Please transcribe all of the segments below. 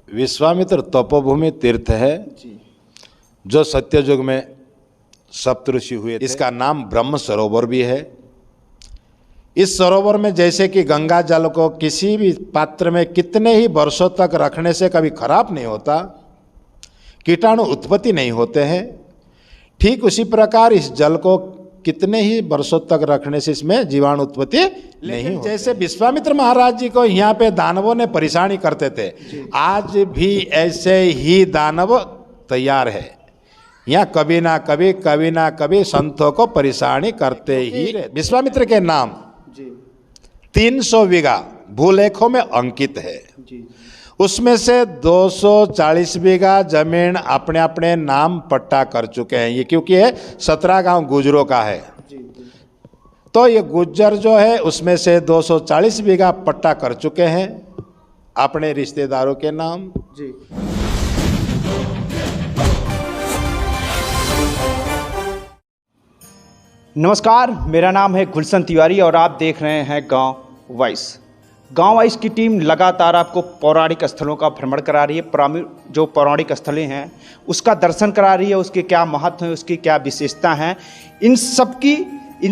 विश्वामित्र तपोभूमि तीर्थ है जो सत्ययुग में सप्तऋषि हुए थे। इसका नाम ब्रह्म सरोवर भी है। इस सरोवर में जैसे कि गंगा जल को किसी भी पात्र में कितने ही वर्षों तक रखने से कभी खराब नहीं होता, कीटाणु उत्पत्ति नहीं होते हैं, ठीक उसी प्रकार इस जल को कितने ही वर्षों तक रखने से इसमें जीवाणु उत्पत्ति नहीं होती। जैसे विश्वामित्र महाराज जी को यहाँ पे दानवों ने परेशानी करते थे, आज भी ऐसे ही दानव तैयार है। यहाँ कभी ना कभी संतों को परेशानी करते ही रहे। विश्वामित्र के नाम 300 बीघा भूलेखों में अंकित है। उसमें से 240 बीघा जमीन अपने अपने नाम पट्टा कर चुके हैं। ये क्योंकि ये 17 गांव गुजरों का है, तो ये गुज्जर जो है उसमें से 240 बीघा पट्टा कर चुके हैं अपने रिश्तेदारों के नाम। जी नमस्कार, मेरा नाम है गुलशन तिवारी और आप देख रहे हैं गांव वॉइस। गांव वॉइस की टीम लगातार आपको पौराणिक स्थलों का भ्रमण करा रही है। जो पौराणिक स्थलें हैं उसका दर्शन करा रही है, उसके क्या महत्व है, उसकी क्या विशेषता हैं, इन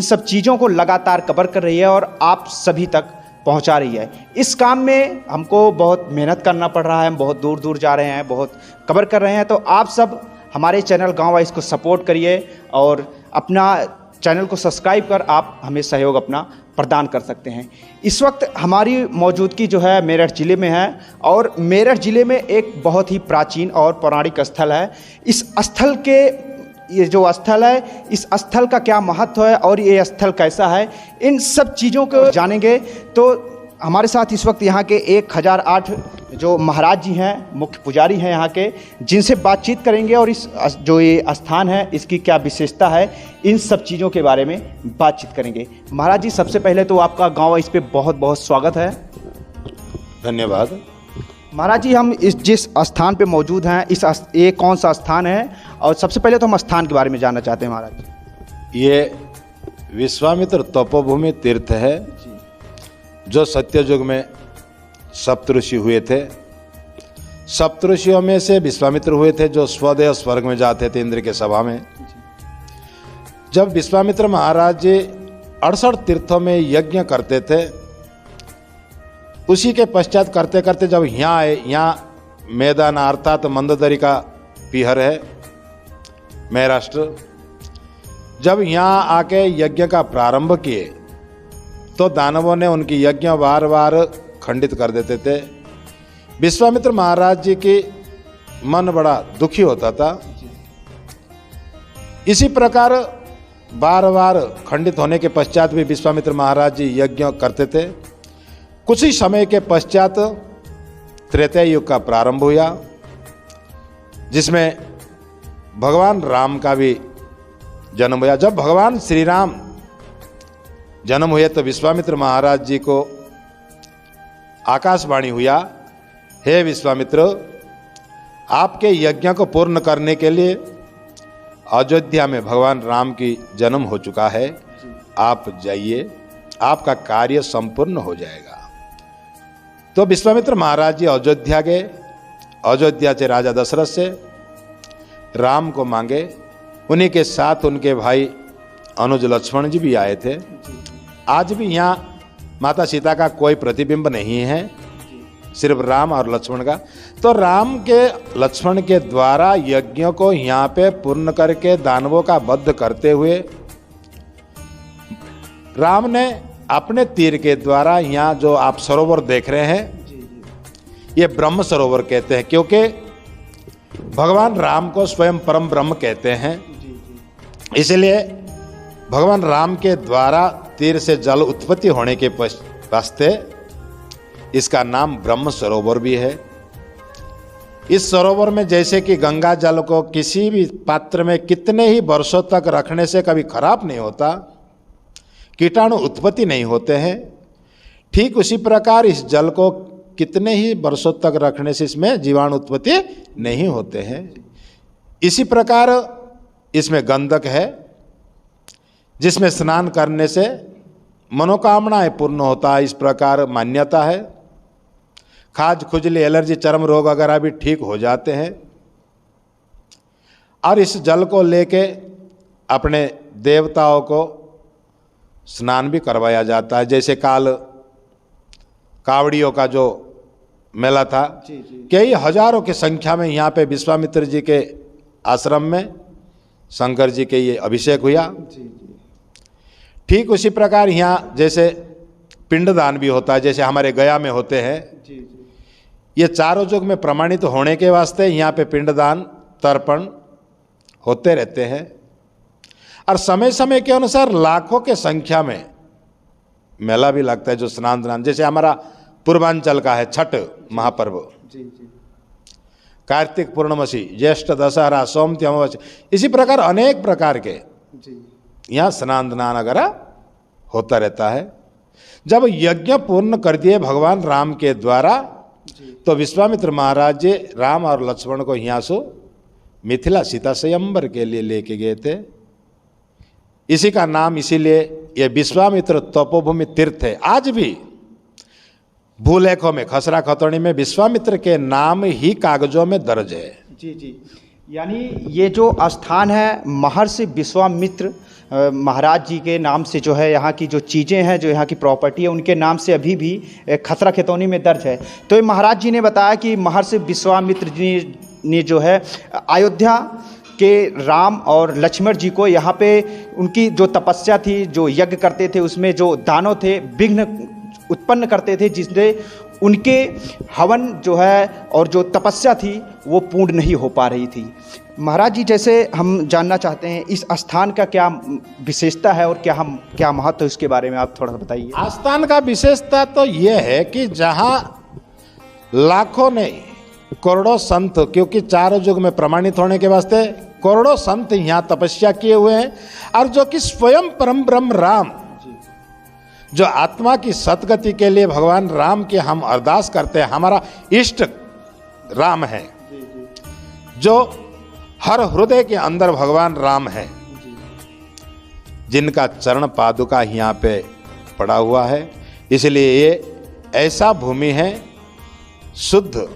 सब चीज़ों को लगातार कवर कर रही है और आप सभी तक पहुंचा रही है। इस काम में हमको बहुत मेहनत करना पड़ रहा है, हम बहुत दूर दूर जा रहे हैं, बहुत कवर कर रहे हैं। तो आप सब हमारे चैनल गांव वॉइस को सपोर्ट करिए और अपना चैनल को सब्सक्राइब कर आप हमें सहयोग अपना प्रदान कर सकते हैं। इस वक्त हमारी मौजूदगी जो है मेरठ ज़िले में है और मेरठ ज़िले में एक बहुत ही प्राचीन और पौराणिक स्थल है। इस स्थल के ये जो स्थल है, इस स्थल का क्या महत्व है और ये स्थल कैसा है, इन सब चीज़ों को जानेंगे। तो हमारे साथ इस वक्त यहाँ के 1008 जो महाराज जी हैं, मुख्य पुजारी हैं यहाँ के, जिनसे बातचीत करेंगे और इस जो ये स्थान है इसकी क्या विशेषता है, इन सब चीज़ों के बारे में बातचीत करेंगे। महाराज जी, सबसे पहले तो आपका गांव इस पे बहुत बहुत स्वागत है। धन्यवाद। महाराज जी, हम जिस स्थान पे मौजूद हैं ये कौन सा स्थान है, और सबसे पहले तो हम स्थान के बारे में जानना चाहते हैं महाराज जी। ये विश्वामित्र तपोभूमि तीर्थ है जो सत्ययुग में सप्तऋषि हुए थे। सप्तऋषियों में से विश्वामित्र हुए थे जो स्वदेव स्वर्ग में जाते थे इंद्र के सभा में। जब विश्वामित्र महाराज जी 68 तीर्थों में यज्ञ करते थे, उसी के पश्चात करते करते जब यहाँ आए, यहाँ मैदान अर्थात मंदोदरी का पीहर है महाराष्ट्र, जब यहाँ आके यज्ञ का प्रारंभ किए तो दानवों ने उनकी यज्ञ बार बार खंडित कर देते थे। विश्वामित्र महाराज जी की मन बड़ा दुखी होता था। इसी प्रकार बार बार खंडित होने के पश्चात भी विश्वामित्र महाराज जी यज्ञ करते थे। कुछ ही समय के पश्चात त्रेता युग का प्रारंभ हुआ, जिसमें भगवान राम का भी जन्म हुआ। जब भगवान श्री राम जन्म हुए तो विश्वामित्र महाराज जी को आकाशवाणी हुआ, हे विश्वामित्र, आपके यज्ञ को पूर्ण करने के लिए अयोध्या में भगवान राम की जन्म हो चुका है, आप जाइए, आपका कार्य संपूर्ण हो जाएगा। तो विश्वामित्र महाराज जी अयोध्या गए। अयोध्या से राजा दशरथ से राम को मांगे। उन्हीं के साथ उनके भाई अनुज लक्ष्मण जी भी आए थे। आज भी यहाँ माता सीता का कोई प्रतिबिंब नहीं है, सिर्फ राम और लक्ष्मण का। तो राम के लक्ष्मण के द्वारा यज्ञों को यहाँ पे पूर्ण करके दानवों का वध करते हुए राम ने अपने तीर के द्वारा यहाँ जो आप सरोवर देख रहे हैं, ये ब्रह्म सरोवर कहते हैं, क्योंकि भगवान राम को स्वयं परम ब्रह्म कहते हैं। इसलिए भगवान राम के द्वारा तीर से जल उत्पत्ति होने के वास्ते इसका नाम ब्रह्म सरोवर भी है। इस सरोवर में जैसे कि गंगा जल को किसी भी पात्र में कितने ही वर्षों तक रखने से कभी खराब नहीं होता, कीटाणु उत्पत्ति नहीं होते हैं, ठीक उसी प्रकार इस जल को कितने ही वर्षों तक रखने से इसमें जीवाणु उत्पत्ति नहीं होते हैं। इसी प्रकार इसमें गंधक है, जिसमें स्नान करने से मनोकामनाएं पूर्ण होता है, इस प्रकार मान्यता है। खाज खुजली एलर्जी चर्म रोग वगैरह भी ठीक हो जाते हैं। और इस जल को लेके अपने देवताओं को स्नान भी करवाया जाता है। जैसे काल कावड़ियों का जो मेला था, कई हजारों की संख्या में यहाँ पे विश्वामित्र जी के आश्रम में शंकर जी के ये अभिषेक हुआ। ठीक उसी प्रकार यहाँ जैसे पिंडदान भी होता है, जैसे हमारे गया में होते हैं। ये चारों युग में प्रमाणित होने के वास्ते यहाँ पे पिंडदान तर्पण होते रहते हैं। और समय समय के अनुसार लाखों के संख्या में मेला भी लगता है, जो स्नान दान, जैसे हमारा पूर्वांचल का है छठ महापर्व, कार्तिक पूर्णिमासी, ज्येष्ठ दशहरा, सोमती अमावस्या, इसी प्रकार अनेक प्रकार के यहाँ स्नान दान वगैरह होता रहता है। जब यज्ञ पूर्ण कर दिए भगवान राम के द्वारा, तो विश्वामित्र महाराज जी राम और लक्ष्मण को यहाँ से मिथिला सीता स्वयंवर के लिए लेके गए थे। इसी का नाम इसीलिए ये विश्वामित्र तपोभूमि तीर्थ है। आज भी भूलेखों में, खसरा खतौनी में विश्वामित्र के नाम ही कागजों में दर्ज है। जी। यानी ये जो स्थान है महर्षि विश्वामित्र महाराज जी के नाम से जो है, यहाँ की जो चीज़ें हैं, जो यहाँ की प्रॉपर्टी है, उनके नाम से अभी भी खसरा खतौनी में दर्ज है। तो ये महाराज जी ने बताया कि महर्षि विश्वामित्र जी ने जो है अयोध्या के राम और लक्ष्मण जी को यहाँ पे उनकी जो तपस्या थी, जो यज्ञ करते थे, उसमें जो दानव थे विघ्न उत्पन्न करते थे, जिससे उनके हवन जो है और जो तपस्या थी वो पूर्ण नहीं हो पा रही थी। महाराज जी, जैसे हम जानना चाहते हैं इस स्थान का क्या विशेषता है और क्या महत्व है, उसके बारे में आप थोड़ा बताइए। स्थान का विशेषता तो ये है कि जहाँ लाखों ने करोड़ों संत, क्योंकि चारों युग में प्रमाणित होने के वास्ते करोड़ों संत यहाँ तपस्या किए हुए हैं, और जो कि स्वयं परम ब्रह्म राम, जो आत्मा की सदगति के लिए भगवान राम के हम अरदास करते हैं, हमारा इष्ट राम है, जो हर हृदय के अंदर भगवान राम है, जिनका चरण पादुका यहाँ पे पड़ा हुआ है। इसलिए ये ऐसा भूमि है शुद्ध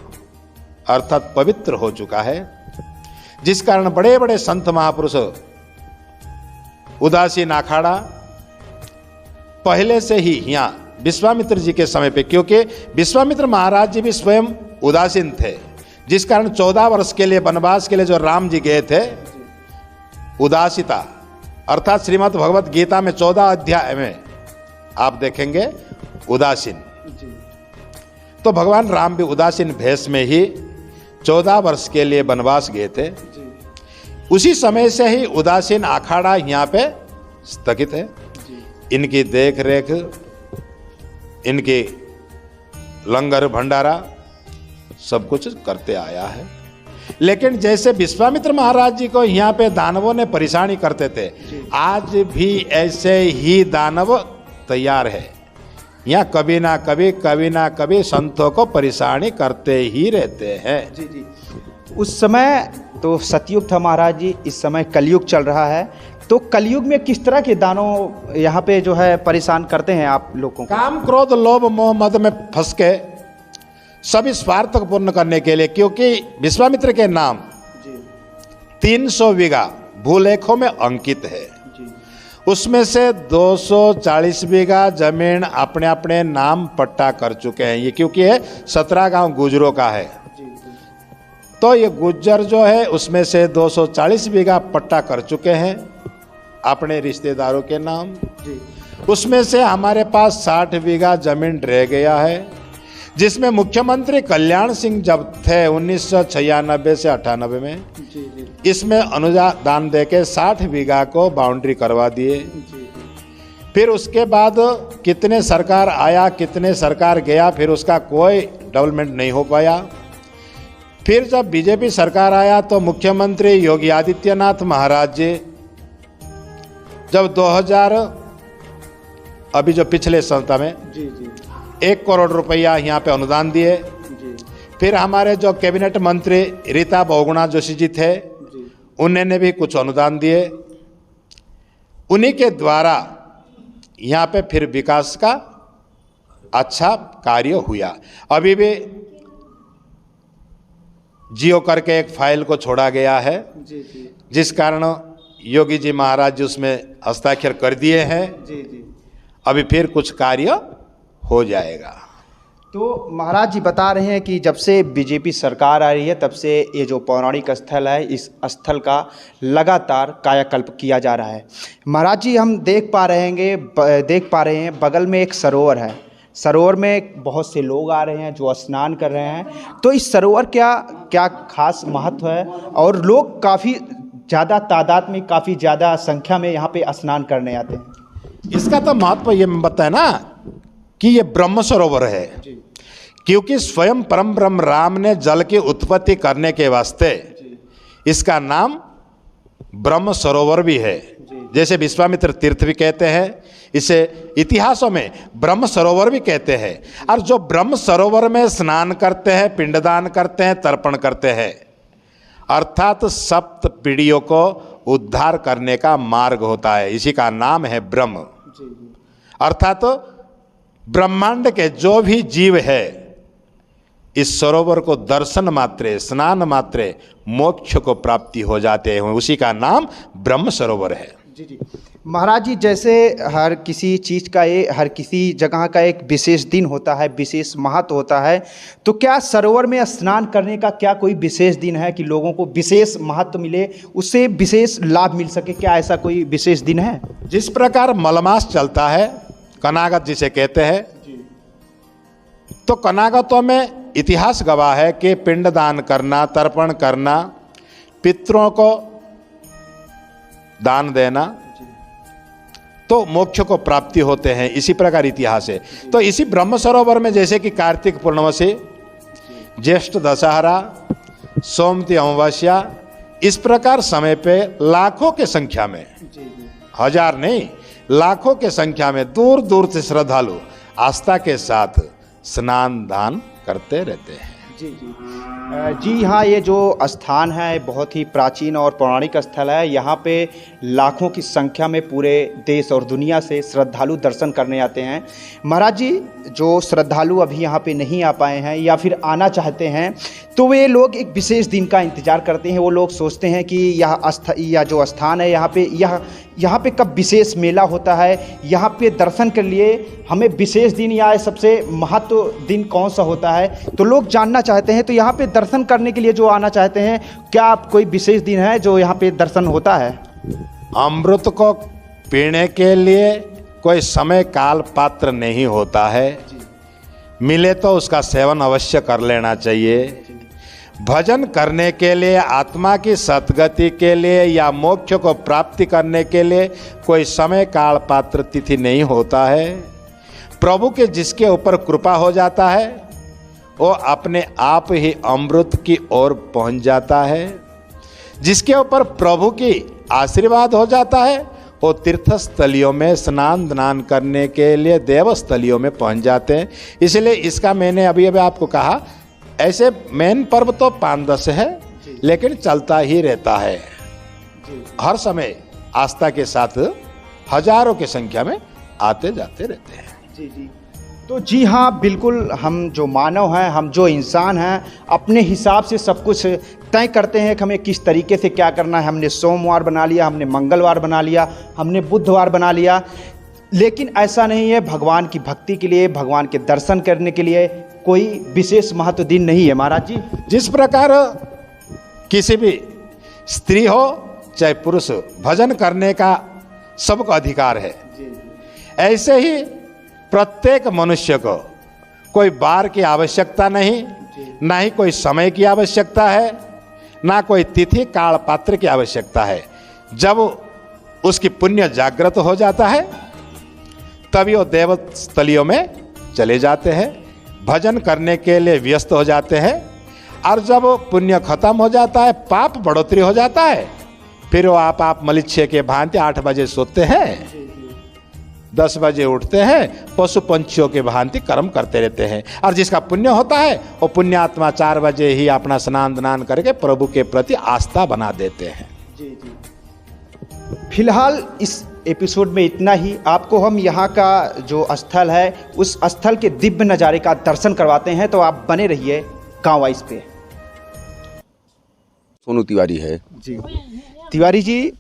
अर्थात पवित्र हो चुका है, जिस कारण बड़े बड़े संत महापुरुष उदासीन अखाड़ा पहले से ही यहाँ विश्वामित्र जी के समय पे, क्योंकि विश्वामित्र महाराज जी भी स्वयं उदासीन थे, जिस कारण 14 वर्ष के लिए वनवास के लिए जो राम जी गए थे, उदासीता अर्थात श्रीमद् भगवत गीता में 14 अध्याय में आप देखेंगे उदासीन। तो भगवान राम भी उदासीन भेष में ही 14 वर्ष के लिए वनवास गए थे। उसी समय से ही उदासीन अखाड़ा यहाँ पे स्थगित है। इनकी देख रेख, इनकी लंगर भंडारा सब कुछ करते आया है। लेकिन जैसे विश्वामित्र महाराज जी को यहाँ पे दानवों ने परेशानी करते थे, आज भी ऐसे ही दानव तैयार है। यहाँ कभी ना कभी संतों को परेशानी करते ही रहते हैं। जी। उस समय तो सतयुग था महाराज जी, इस समय कलयुग चल रहा है। तो कलयुग में किस तरह के दानव यहाँ पे जो है परेशान करते हैं आप लोगों को? काम, क्रोध, लोभ, मोह, मद में फंस के सभी स्वार्थ को पूर्ण करने के लिए, क्योंकि विश्वामित्र के नाम 300 बीघा भूलेखों में अंकित है। उसमें से 240 बीघा जमीन अपने अपने नाम पट्टा कर चुके हैं। ये क्योंकि है 17 गांव गुजरों का है, तो ये गुज्जर जो है उसमें से 240 बीघा पट्टा कर चुके हैं अपने रिश्तेदारों के नाम। उसमें से हमारे पास 60 बीघा जमीन रह गया है, जिसमें मुख्यमंत्री कल्याण सिंह जब थे 1996 से 98 में, इसमें अनुदान देके 60 बीघा को बाउंड्री करवा दिए। फिर उसके बाद कितने सरकार आया, कितने सरकार गया, फिर उसका कोई डेवलपमेंट नहीं हो पाया। फिर जब बीजेपी सरकार आया तो मुख्यमंत्री योगी आदित्यनाथ महाराज जी जब 2000 अभी जो पिछले संस्था में 1 करोड़ रुपया यहाँ पे अनुदान दिए। फिर हमारे जो कैबिनेट मंत्री रीता बहुगुणा जोशी जी थे, उन्होंने भी कुछ अनुदान दिए। उन्हीं के द्वारा यहाँ पे फिर विकास का अच्छा कार्य हुआ। अभी भी जियो करके एक फाइल को छोड़ा गया है, जिस कारण योगी जी महाराज उसमें हस्ताक्षर कर दिए हैं। अभी फिर कुछ कार्य हो जाएगा। तो महाराज जी बता रहे हैं कि जब से बीजेपी सरकार आ रही है तब से ये जो पौराणिक स्थल है, इस स्थल का लगातार कायाकल्प किया जा रहा है। महाराज जी हम देख पा रहे हैं बगल में एक सरोवर है। सरोवर में बहुत से लोग आ रहे हैं जो स्नान कर रहे हैं। तो इस सरोवर क्या खास महत्व है और लोग काफ़ी ज़्यादा तादाद में, काफ़ी ज़्यादा संख्या में यहाँ पे स्नान करने आते हैं? इसका तो महत्व ये बताए ना कि ये ब्रह्म सरोवर है, क्योंकि स्वयं परम ब्रह्म राम ने जल की उत्पत्ति करने के वास्ते इसका नाम ब्रह्म सरोवर भी है। जैसे विश्वामित्र तीर्थ भी कहते हैं, इसे इतिहासों में ब्रह्म सरोवर भी कहते हैं। और जो ब्रह्म सरोवर में स्नान करते हैं, पिंडदान करते हैं, तर्पण करते हैं, अर्थात सप्त पीढ़ियों को उद्धार करने का मार्ग होता है। इसी का नाम है ब्रह्म। अर्थात ब्रह्मांड के जो भी जीव है, इस सरोवर को दर्शन मात्रे, स्नान मात्रे मोक्ष को प्राप्ति हो जाते हैं। उसी का नाम ब्रह्म सरोवर है। जी महाराज जी, जैसे हर किसी चीज़ का हर किसी जगह का एक विशेष दिन होता है, विशेष महत्व होता है, तो क्या सरोवर में स्नान करने का क्या कोई विशेष दिन है कि लोगों को विशेष महत्व मिले, उससे विशेष लाभ मिल सके? क्या ऐसा कोई विशेष दिन है? जिस प्रकार मलमास चलता है, कनागत जिसे कहते हैं, तो कनागतों में इतिहास गवाह है कि पिंडदान करना, तर्पण करना, पितरों को दान देना, तो मोक्ष को प्राप्ति होते हैं। इसी प्रकार इतिहास है। तो इसी ब्रह्म सरोवर में जैसे कि कार्तिक पूर्णिमासी, ज्येष्ठ दशहरा, सोमती अमावस्या, इस प्रकार समय पे लाखों के संख्या में, हजार नहीं लाखों के संख्या में दूर दूर से श्रद्धालु आस्था के साथ स्नान दान करते रहते हैं। जी हाँ, ये जो स्थान है बहुत ही प्राचीन और पौराणिक स्थल है। यहाँ पे लाखों की संख्या में पूरे देश और दुनिया से श्रद्धालु दर्शन करने आते हैं। महाराज जी, जो श्रद्धालु अभी यहाँ पे नहीं आ पाए हैं या फिर आना चाहते हैं, तो वे लोग एक विशेष दिन का इंतज़ार करते हैं। वो लोग सोचते हैं कि यह जो स्थान है यहाँ पे कब विशेष मेला होता है, यहाँ पे दर्शन के लिए हमें विशेष दिन या सबसे महत्व दिन कौन सा होता है, तो लोग जानना चाहते हैं। तो यहाँ पे दर्शन करने के लिए जो आना चाहते हैं, क्या कोई विशेष दिन है जो यहाँ पे दर्शन होता है? अमृत को पीने के लिए कोई समय काल पात्र नहीं होता है। मिले तो उसका सेवन अवश्य कर लेना चाहिए। भजन करने के लिए, आत्मा की सद्गति के लिए या मोक्ष को प्राप्ति करने के लिए कोई समय काल पात्र तिथि नहीं होता है। प्रभु के जिसके ऊपर कृपा हो जाता है, वो अपने आप ही अमृत की ओर पहुंच जाता है। जिसके ऊपर प्रभु की आशीर्वाद हो जाता है, वो तीर्थस्थलियों में स्नान दान करने के लिए देवस्थलियों में पहुंच जाते हैं। इसलिए इसका मैंने अभी आपको कहा, ऐसे मेन पर्व तो 5-10 है, लेकिन चलता ही रहता है। हर समय आस्था के साथ हजारों की संख्या में आते जाते रहते हैं। तो जी हाँ, बिल्कुल, हम जो मानव हैं, हम जो इंसान हैं, अपने हिसाब से सब कुछ तय करते हैं कि हमें किस तरीके से क्या करना है। हमने सोमवार बना लिया, हमने मंगलवार बना लिया, हमने बुधवार बना लिया, लेकिन ऐसा नहीं है। भगवान की भक्ति के लिए, भगवान के दर्शन करने के लिए कोई विशेष महत्व दिन नहीं है। महाराज जी, जिस प्रकार किसी भी स्त्री हो चाहे पुरुष, भजन करने का सबको अधिकार है, ऐसे ही प्रत्येक मनुष्य को कोई बार की आवश्यकता नहीं, ना ही कोई समय की आवश्यकता है, ना कोई तिथि काल पात्र की आवश्यकता है। जब उसकी पुण्य जागृत हो जाता है, तभी वो देवस्थलियों में चले जाते हैं, भजन करने के लिए व्यस्त हो जाते हैं। और जब पुण्य खत्म हो जाता है, पाप बढ़ोतरी हो जाता है, फिर वो आप मलिच्छे के भांति 8 बजे सोते हैं, 10 बजे उठते हैं, पशु पंछियों के भांति कर्म करते रहते हैं। और जिसका पुण्य होता है, वो पुण्यात्मा 4 बजे ही अपना स्नान दान करके प्रभु के प्रति आस्था बना देते हैं। फिलहाल इस एपिसोड में इतना ही। आपको हम यहाँ का जो स्थल है उस स्थल के दिव्य नज़ारे का दर्शन करवाते हैं, तो आप बने रहिए गाँव वाइस पे। सोनू तिवारी है जी तिवारी जी,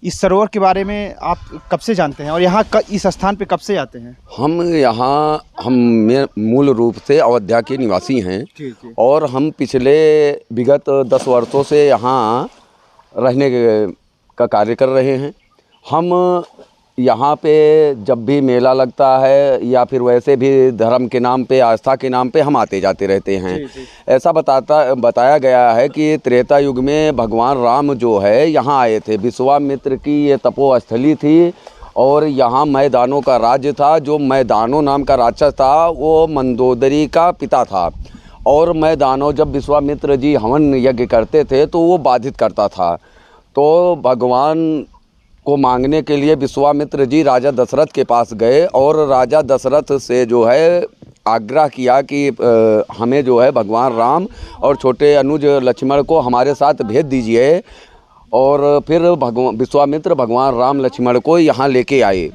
इस सरोवर के बारे में आप कब से जानते हैं और यहाँ इस स्थान पे कब से आते हैं? हम मूल रूप से अयोध्या के निवासी हैं जी। और हम पिछले विगत 10 वर्षों से यहाँ रहने का कार्य कर रहे हैं। हम यहाँ पे जब भी मेला लगता है या फिर वैसे भी धर्म के नाम पे, आस्था के नाम पे हम आते जाते रहते हैं। जी। ऐसा बताया गया है कि त्रेता युग में भगवान राम जो है यहाँ आए थे। विश्वामित्र की ये तपोस्थली थी और यहाँ मैदानों का राज्य था। जो मैदानों नाम का राक्षस था वो मंदोदरी का पिता था और मैदानों जब विश्वामित्र जी हवन यज्ञ करते थे तो वो बाधित करता था। तो भगवान को मांगने के लिए विश्वामित्र जी राजा दशरथ के पास गए और राजा दशरथ से जो है आग्रह किया कि हमें जो है भगवान राम और छोटे अनुज लक्ष्मण को हमारे साथ भेज दीजिए। और फिर विश्वामित्र भगवान राम लक्ष्मण को यहाँ लेके आए।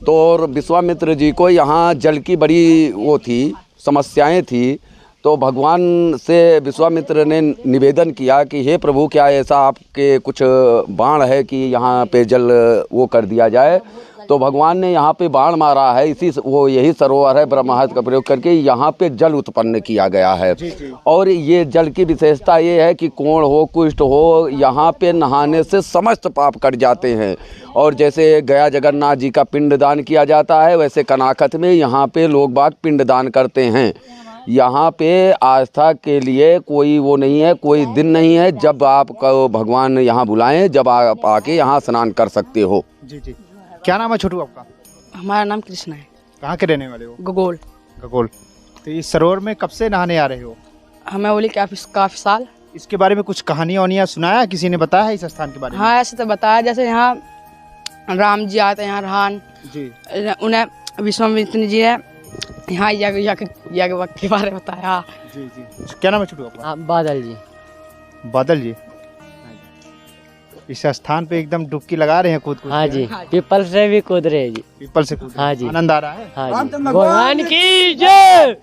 तो और विश्वामित्र जी को यहाँ जल की बड़ी वो थी, समस्याएं थी। तो भगवान से विश्वामित्र ने निवेदन किया कि हे प्रभु, क्या ऐसा आपके कुछ बाण है कि यहाँ पे जल वो कर दिया जाए। तो भगवान ने यहाँ पे बाण मारा है, यही सरोवर है, ब्रह्मास्त्र का प्रयोग करके यहाँ पे जल उत्पन्न किया गया है। जी। और ये जल की विशेषता ये है कि कोढ़ हो, कुष्ठ हो, यहाँ पे नहाने से समस्त पाप कट जाते हैं। और जैसे गया जगन्नाथ जी का पिंडदान किया जाता है, वैसे कनाकत में यहाँ पे लोग बाग पिंडदान करते हैं। यहाँ पे आस्था के लिए कोई वो नहीं है, कोई दिन नहीं है जब आपको भगवान यहाँ बुलाएं, जब आप आके यहाँ स्नान कर सकते हो। जी। क्या नाम है छोटू आपका? हमारा नाम कृष्णा है। कहाँ के रहने वाले हो? गगोल। तो इस सरोवर में कब से नहाने आ रहे हो? हमें बोली काफ़ी साल। इसके बारे में कुछ कहानियाँ वानियाँ सुनाया, किसी ने बताया है इस स्थान के बारे में? हाँ, ऐसे तो बताया, जैसे यहाँ राम जी आते हैं, यहाँ रहान जी, उन्हें विश्वामित्र जी ने यहाँ यज्ञ के बारे में बताया। जी। क्या नाम है छोटू आपका? बादल जी। इस स्थान पे एकदम डुबकी लगा रहे हैं, कूद हाँ जी, पीपल से भी कूद रहे हैं जी। पीपल से कूद? हाँ जी। आनंद आ रहा है? हाँ जी। भगवान की जय।